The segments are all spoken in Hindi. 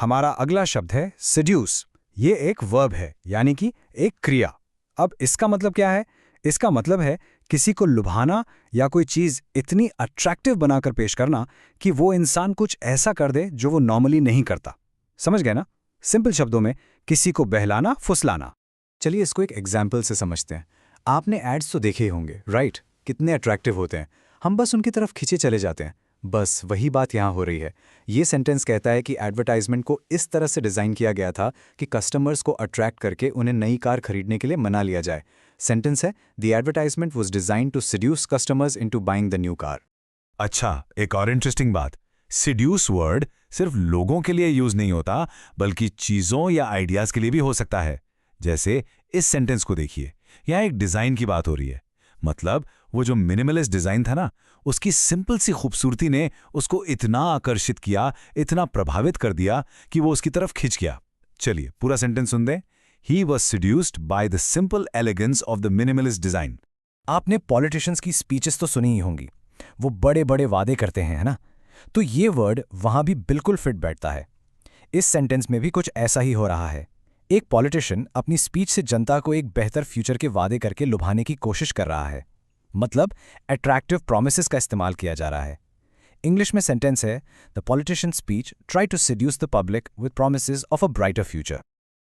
हमारा अगला शब्द है seduce। ये एक वर्ब है, यानी कि एक क्रिया। अब इसका मतलब क्या है? इसका मतलब है किसी को लुभाना या कोई चीज इतनी अट्रैक्टिव बनाकर पेश करना कि वो इंसान कुछ ऐसा कर दे जो वो नॉर्मली नहीं करता। समझ गए ना? सिंपल शब्दों में किसी को बहलाना, फुसलाना। चलिए इसको एक एग्जाम्पल से समझते हैं। आपने एड्स तो देखे ही होंगे, राइट? कितने अट्रैक्टिव होते हैं, हम बस उनकी तरफ खींचे चले जाते हैं। बस वही बात यहाँ हो रही है। ये सेंटेंस कहता है कि एडवर्टाइजमेंट को इस तरह से डिज़ाइन किया गया था कि कस्टमर्स को अट्रैक्ट करके उन्हें नई कार खरीदने के लिए मना लिया जाए। सेंटेंस है, the advertisement was design to seduce customers into buying the new car. अच्छा, एक और इंटरेस्टिंग बात, सिड्यूस वर्ड सिर्फ लोगों के लिए यूज नहीं होता, बल्कि चीजों या आइडियाज के लिए भी हो सकता है। जैसे इस सेंटेंस को देखिए, यहाँ एक डिजाइन की बात हो रही है। मतलब वो जो मिनिमलिस्ट डिजाइन था ना, उसकी सिंपल सी खूबसूरती ने उसको इतना आकर्षित किया, इतना प्रभावित कर दिया कि वो उसकी तरफ खिंच गया। चलिए पूरा सेंटेंस सुन दें। He was seduced by the simple elegance of the minimalist design. आपने पॉलिटिशियंस की स्पीचेस तो सुनी ही होंगी, वो बड़े बड़े वादे करते हैं, है ना? तो ये वर्ड वहां भी बिल्कुल फिट बैठता है। इस सेंटेंस में भी कुछ ऐसा ही हो रहा है। एक पॉलिटिशियन अपनी स्पीच से जनता को एक बेहतर फ्यूचर के वादे करके लुभाने की कोशिश कर रहा है। मतलब अट्रैक्टिव प्रोमिसेस का इस्तेमाल किया जा रहा है। इंग्लिश में सेंटेंस है, the politician speech try to seduce the public with promises of a brighter future.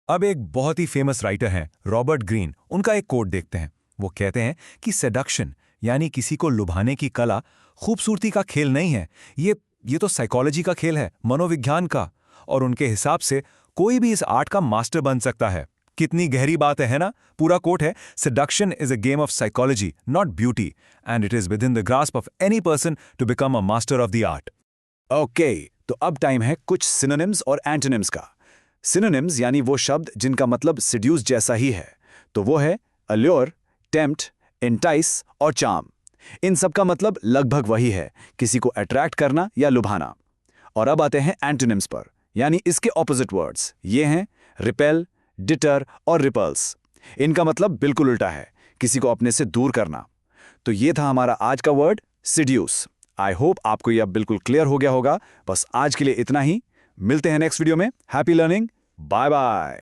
अब एक बहुत ही फेमस राइटर हैं रॉबर्ट ग्रीन, उनका एक कोट देखते हैं। वो कहते हैं कि सेडक्शन यानी किसी को लुभाने की कला खूबसूरती का खेल नहीं है, ये तो साइकोलॉजी का खेल है, मनोविज्ञान का। और उनके हिसाब से कोई भी इस आर्ट का मास्टर बन सकता है। कितनी गहरी बात है ना? पूरा कोट है, seduction is a game of psychology not beauty and it is within the grasp of any person to become a master of the art. Okay, तो अब टाइम है कुछ सिनोनिम्स और एंटोनिम्स का। सिनोनिम्स यानी वो शब्द जिनका मतलब seduce जैसा ही है, तो वो है allure, tempt, entice और charm। इन सब का मतलब लगभग वही है, किसी को अट्रैक्ट करना या लुभाना। और अब आते हैं एंटोनिम्स पर, यानी इसके ऑपोजिट वर्ड्स। ये हैं रिपेल, डिटर और रिपल्स। इनका मतलब बिल्कुल उल्टा है, किसी को अपने से दूर करना। तो ये था हमारा आज का वर्ड seduce। आई होप आपको यह बिल्कुल क्लियर हो गया होगा। बस आज के लिए इतना ही, मिलते हैं नेक्स्ट वीडियो में। Happy learning, bye bye.